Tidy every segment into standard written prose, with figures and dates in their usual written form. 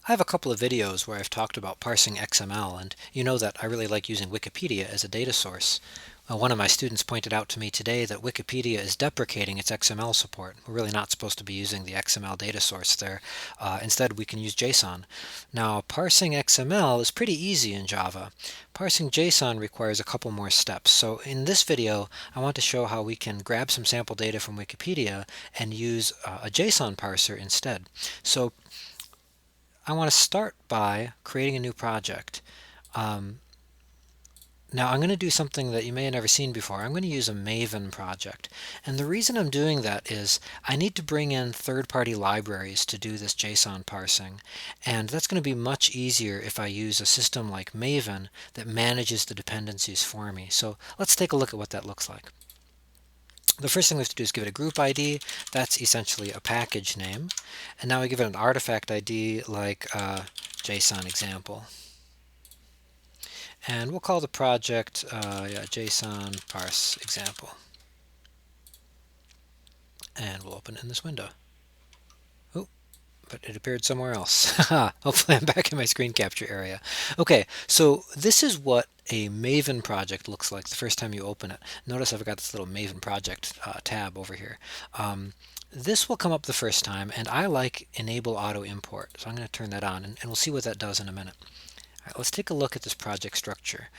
I have a couple of videos where I've talked about parsing XML, and you know that I really like using Wikipedia as a data source. One of my students pointed out to me today that Wikipedia is deprecating its XML support. We're really not supposed to be using the XML data source there. Instead, we can use JSON. Now, parsing XML is pretty easy in Java. Parsing JSON requires a couple more steps. So in this video, I want to show how we can grab some sample data from Wikipedia and use a JSON parser instead. So I want to start by creating a new project. Now I'm going to do something that you may have never seen before. I'm going to use a Maven project. And the reason I'm doing that is I need to bring in third-party libraries to do this JSON parsing. And that's going to be much easier if I use a system like Maven that manages the dependencies for me. So let's take a look at what that looks like. The first thing we have to do is give it a group ID. That's essentially a package name. And now we give it an artifact ID like JSON example. And we'll call the project JSON parse example. And we'll open it in this window. Oh, but it appeared somewhere else. Hopefully I'm back in my screen capture area. Okay, so this is what a Maven project looks like the first time you open it. Notice I've got this little Maven project tab over here. This will come up the first time, and I like enable auto import. So I'm going to turn that on, and we'll see what that does in a minute. All right, let's take a look at this project structure.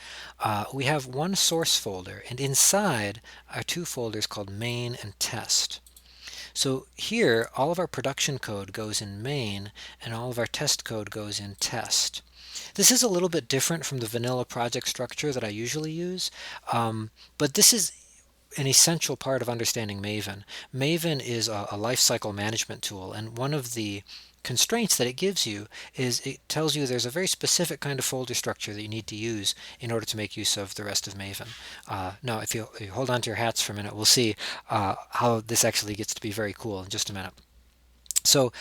We have one source folder, and inside are two folders called main and test. So here, all of our production code goes in main, and all of our test code goes in test. This is a little bit different from the vanilla project structure that I usually use, but this is an essential part of understanding Maven. Maven is a lifecycle management tool, and one of the constraints that it gives you is it tells you there's a very specific kind of folder structure that you need to use in order to make use of the rest of Maven. Now, if you hold on to your hats for a minute, we'll see how this actually gets to be very cool in just a minute. So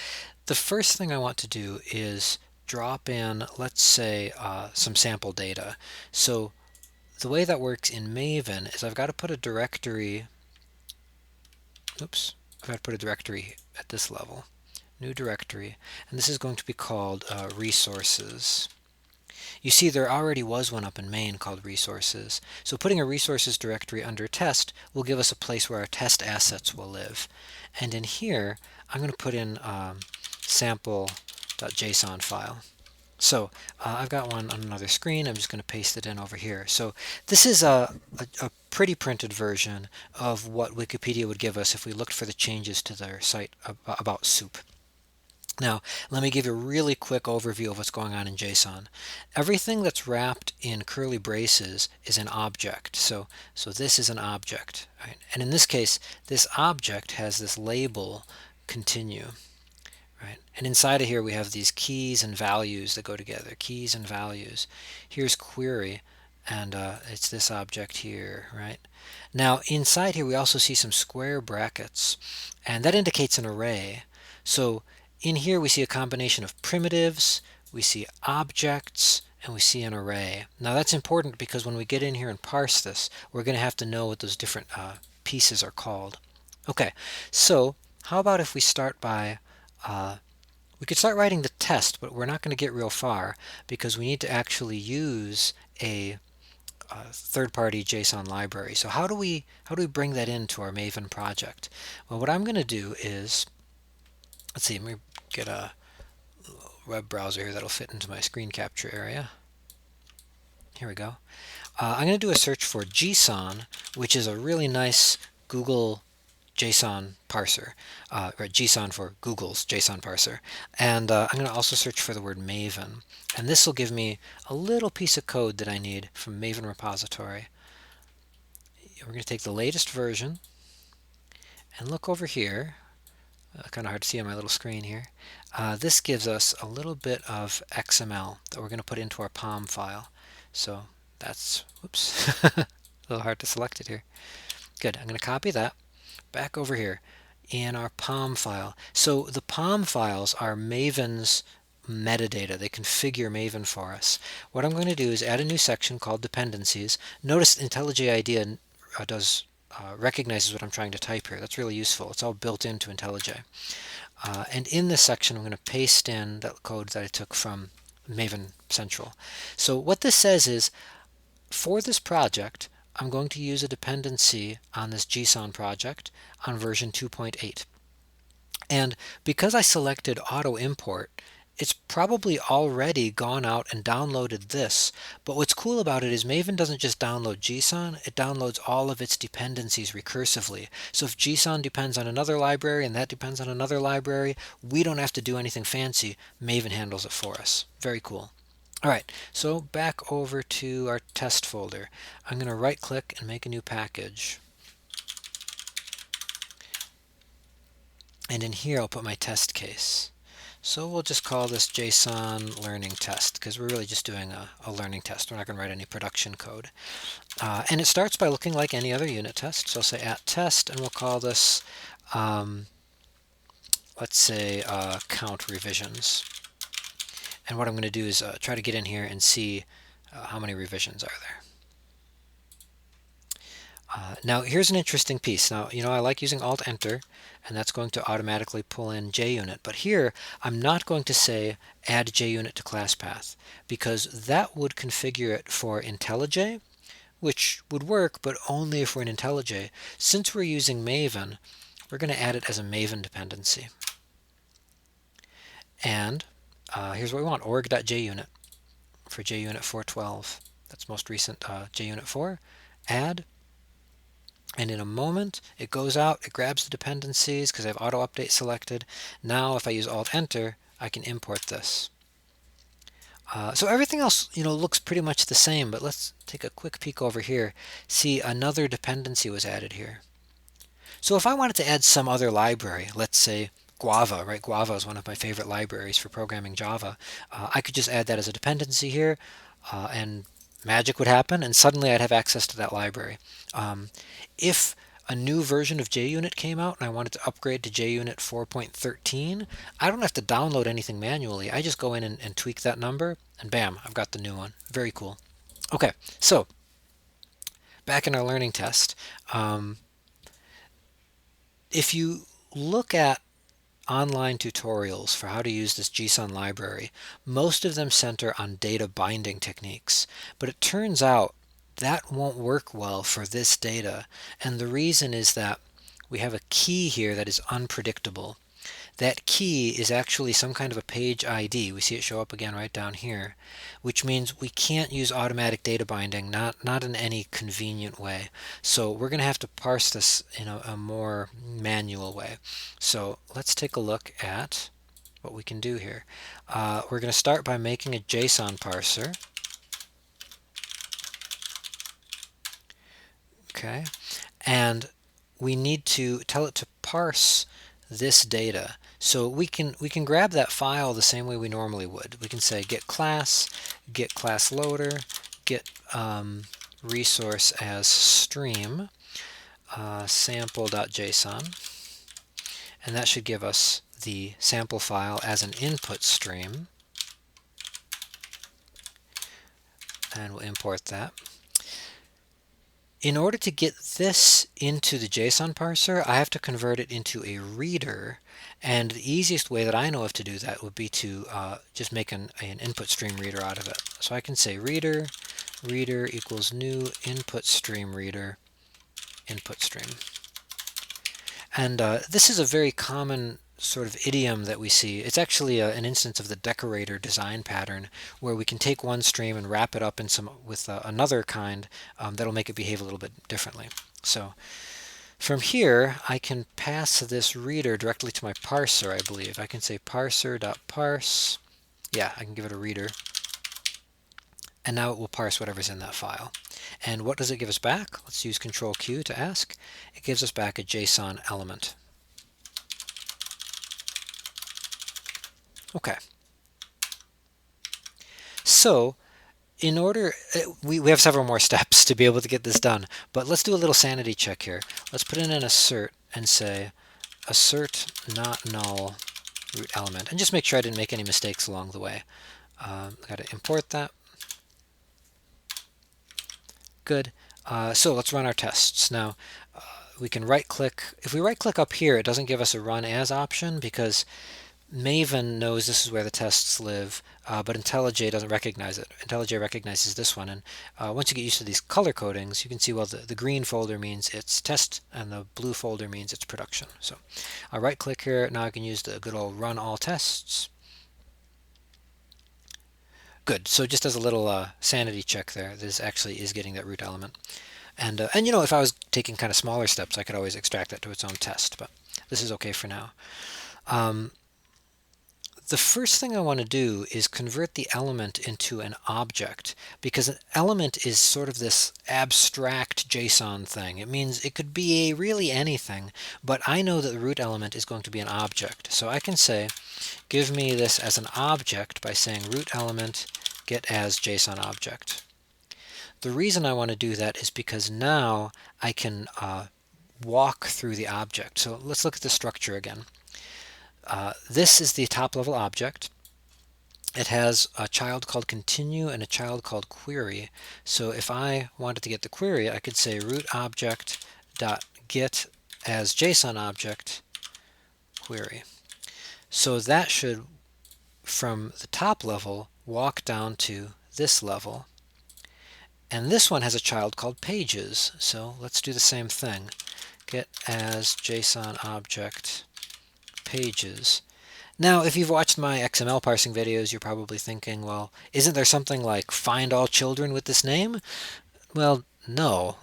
the first thing I want to do is drop in, let's say, some sample data. So the way that works in Maven is I've got to put a directory, I've got to put a directory at this level. New directory, and this is going to be called resources. You see there already was one up in main called resources. So putting a resources directory under test will give us a place where our test assets will live. And in here, I'm going to put in sample.json file. So I've got one on another screen. I'm just going to paste it in over here. So this is a pretty printed version of what Wikipedia would give us if we looked for the changes to their site about soup. Now, let me give you a really quick overview of what's going on in JSON. Everything that's wrapped in curly braces is an object. So this is an object. Right? And in this case, this object has this label continue. Right? And inside of here we have these keys and values that go together. Keys and values. Here's query, and it's this object here. Right? Now, inside here we also see some square brackets, and that indicates an array. So in here we see a combination of primitives, we see objects, and we see an array. Now that's important because when we get in here and parse this, we're going to have to know what those different pieces are called. Okay, so how about if we start by, we could start writing the test, but we're not going to get real far because we need to actually use a third-party JSON library. So how do we bring that into our Maven project? Well, what I'm going to do is, let's see, let me get a web browser here that'll fit into my screen capture area. Here we go. I'm going to do a search for GSON, which is a really nice Google JSON parser, or GSON for Google's JSON parser. And I'm going to also search for the word Maven. And this will give me a little piece of code that I need from Maven repository. We're going to take the latest version and look over here. Kind of hard to see on my little screen here. This gives us a little bit of XML that we're going to put into our POM file. So that's, whoops, a little hard to select it here. Good, I'm going to copy that back over here in our POM file. So the POM files are Maven's metadata. They configure Maven for us. What I'm going to do is add a new section called Dependencies. Notice IntelliJ IDEA recognizes what I'm trying to type here. That's really useful. It's all built into IntelliJ. And in this section, I'm going to paste in that code that I took from Maven Central. So what this says is, for this project, I'm going to use a dependency on this GSON project on version 2.8. And because I selected auto import, it's probably already gone out and downloaded this. But what's cool about it is Maven doesn't just download JSON, it downloads all of its dependencies recursively. So if JSON depends on another library and that depends on another library, we don't have to do anything fancy. Maven handles it for us. Very cool. All right, so back over to our test folder. I'm going to right click and make a new package. And in here I'll put my test case. So we'll just call this JSON learning test because we're really just doing a learning test. We're not going to write any production code. And it starts by looking like any other unit test. So I'll say @test, and we'll call this, let's say, count revisions. And what I'm going to do is try to get in here and see how many revisions are there. Now here's an interesting piece. Now, I like using Alt-Enter, and that's going to automatically pull in JUnit. But here, I'm not going to say add JUnit to class path, because that would configure it for IntelliJ, which would work, but only if we're in IntelliJ. Since we're using Maven, we're going to add it as a Maven dependency. And here's what we want, org.junit for JUnit 4.12. That's most recent JUnit 4. Add. And in a moment, it goes out, it grabs the dependencies because I have auto update selected. Now, if I use Alt-Enter, I can import this. So everything else, looks pretty much the same, but let's take a quick peek over here. See, another dependency was added here. So if I wanted to add some other library, let's say Guava, right? Guava is one of my favorite libraries for programming Java. I could just add that as a dependency here, and magic would happen, and suddenly I'd have access to that library. If a new version of JUnit came out and I wanted to upgrade to JUnit 4.13, I don't have to download anything manually. I just go in and tweak that number, and bam, I've got the new one. Very cool. Okay, so back in our learning test, if you look at online tutorials for how to use this JSON library, most of them center on data binding techniques. But it turns out that won't work well for this data. And the reason is that we have a key here that is unpredictable. That key is actually some kind of a page ID. We see it show up again right down here, which means we can't use automatic data binding, not in any convenient way. So we're going to have to parse this in a more manual way. So let's take a look at what we can do here. We're going to start by making a JSON parser. Okay, and we need to tell it to parse this data. So we can grab that file the same way we normally would. We can say get class loader, get resource as stream, sample.json, and that should give us the sample file as an input stream. And we'll import that. In order to get this into the JSON parser, I have to convert it into a reader, and the easiest way that I know of to do that would be to just make an input stream reader out of it. So I can say reader equals new input stream reader input stream. And this is a very common sort of idiom that we see. It's actually an instance of the decorator design pattern, where we can take one stream and wrap it up in with another kind that'll make it behave a little bit differently. So from here, I can pass this reader directly to my parser, I believe. I can say parser.parse. Yeah, I can give it a reader. And now it will parse whatever's in that file. And what does it give us back? Let's use Control Q to ask. It gives us back a JSON element. Okay. So in order, we have several more steps to be able to get this done, but let's do a little sanity check here. Let's put in an assert and say assert not null root element, and just make sure I didn't make any mistakes along the way. Got to import that. Good. So let's run our tests. Now, we can right click. If we right click up here, it doesn't give us a run as option because Maven knows this is where the tests live, but IntelliJ doesn't recognize it. IntelliJ recognizes this one, and once you get used to these color codings, you can see, well, the green folder means it's test, and the blue folder means it's production. So I'll right click here. Now I can use the good old run all tests. Good. So just as a little sanity check there, this actually is getting that root element. And you know, if I was taking kind of smaller steps, I could always extract that to its own test, but this is okay for now. The first thing I want to do is convert the element into an object, because an element is sort of this abstract JSON thing. It means it could be really anything, but I know that the root element is going to be an object. So I can say, give me this as an object by saying root element get as JSON object. The reason I want to do that is because now I can walk through the object. So let's look at the structure again. This is the top level object. It has a child called continue and a child called query. So if I wanted to get the query, I could say root object dot get as JSON object query. So that should, from the top level, walk down to this level. And this one has a child called pages. So let's do the same thing. Get as JSON object pages. Now, if you've watched my XML parsing videos, you're probably thinking, well, isn't there something like find all children with this name? Well, no.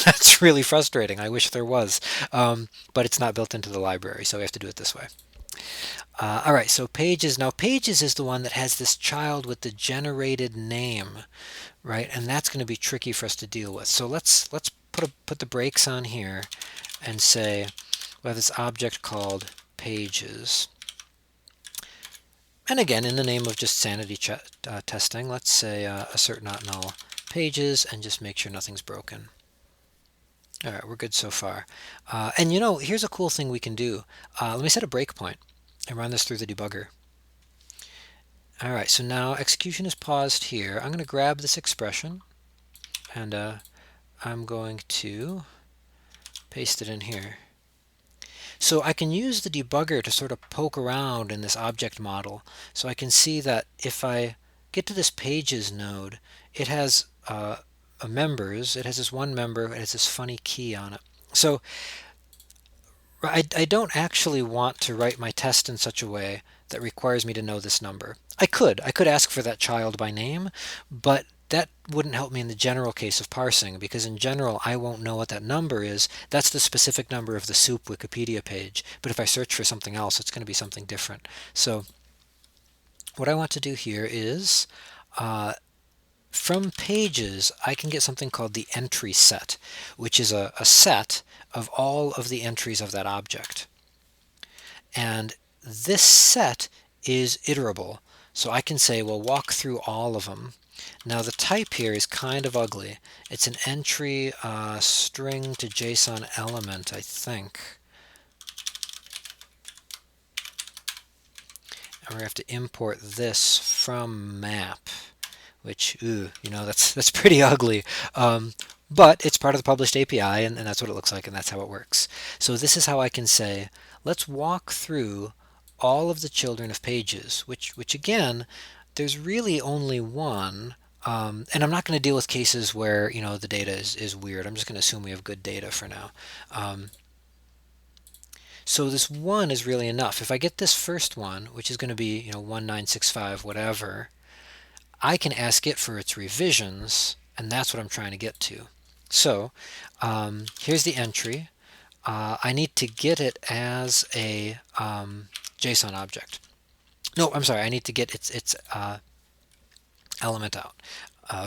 That's really frustrating. I wish there was. But it's not built into the library, so we have to do it this way. All right, so pages. Now, pages is the one that has this child with the generated name, right? And that's going to be tricky for us to deal with. So let's put the brakes on here and say we have this object called pages. And again, in the name of just sanity testing, let's say assert not null pages and just make sure nothing's broken. All right, we're good so far. And you know, here's a cool thing we can do. Let me set a breakpoint and run this through the debugger. All right, so now execution is paused here. I'm going to grab this expression and I'm going to paste it in here. So I can use the debugger to sort of poke around in this object model. So I can see that if I get to this pages node, it has a members. It has this one member. It has this funny key on it. So I don't actually want to write my test in such a way that requires me to know this number. I could ask for that child by name, but that wouldn't help me in the general case of parsing, because in general I won't know what that number is. That's the specific number of the soup Wikipedia page. But if I search for something else, it's going to be something different. So what I want to do here is from pages I can get something called the entry set, which is a set of all of the entries of that object. And this set is iterable. So I can say, well, walk through all of them. Now the type here is kind of ugly. It's an entry string to JSON element, I think. And we're going to have to import this from map, which, you know, that's pretty ugly. But it's part of the published API, and that's what it looks like, and that's how it works. So this is how I can say, let's walk through all of the children of pages, which again, there's really only one. And I'm not going to deal with cases where, you know, the data is weird. I'm just going to assume we have good data for now. So this one is really enough. If I get this first one, which is going to be, you know, 1965 whatever, I can ask it for its revisions, and that's what I'm trying to get to. So here's the entry. I need to get it as a JSON object. No, I'm sorry. I need to get its element out.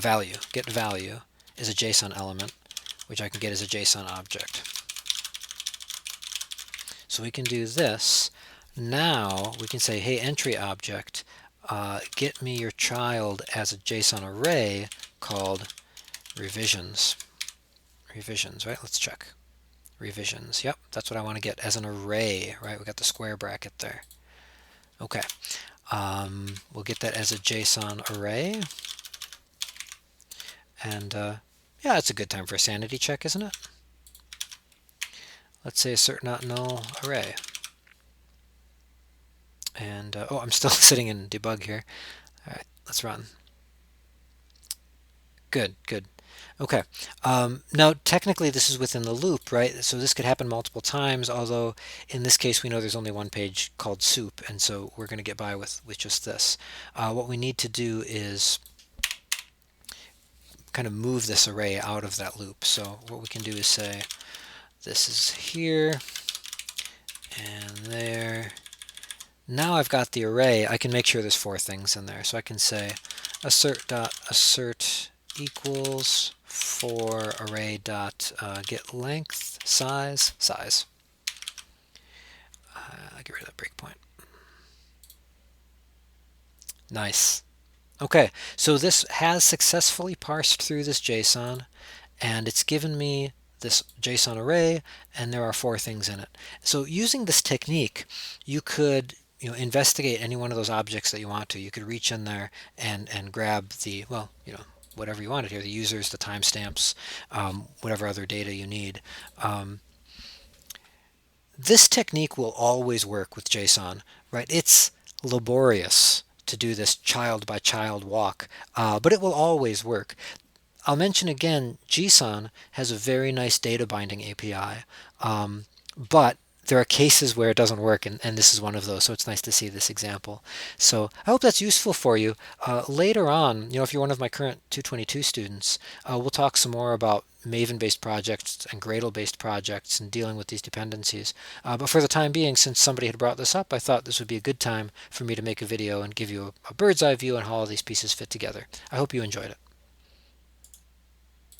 Value. Get value is a JSON element, which I can get as a JSON object. So we can do this. Now we can say, hey, entry object, get me your child as a JSON array called revisions. Revisions, right? Let's check. Revisions. Yep, that's what I want to get as an array, right? We got the square bracket there. Okay. We'll get that as a JSON array. And yeah, it's a good time for a sanity check, isn't it? let's say assert not null array. And oh, I'm still sitting in debug here. All right, let's run. Good, good. Okay. Now, technically, this is within the loop, right? So this could happen multiple times, although in this case, we know there's only one page called soup, and so we're going to get by with just this. What we need to do is kind of move this array out of that loop. So what we can do is say, this is here, and there. Now I've got the array. I can make sure there's 4 things in there. So I can say assert equals for array dot get length size. Get rid of that breakpoint. Nice. Okay, so this has successfully parsed through this JSON, and it's given me this JSON array, and there are 4 things in it. So using this technique, you could investigate any one of those objects that you want to. You could reach in there and grab the, well, whatever you wanted here, the users, the timestamps, whatever other data you need. This technique will always work with JSON, right? It's laborious to do this child by child walk, but it will always work. I'll mention again, GSON has a very nice data binding API, but there are cases where it doesn't work, and this is one of those, so it's nice to see this example. So I hope that's useful for you. Later on, if you're one of my current 222 students, we'll talk some more about Maven-based projects and Gradle-based projects and dealing with these dependencies. But for the time being, since somebody had brought this up, I thought this would be a good time for me to make a video and give you a bird's eye view on how all these pieces fit together. I hope you enjoyed it.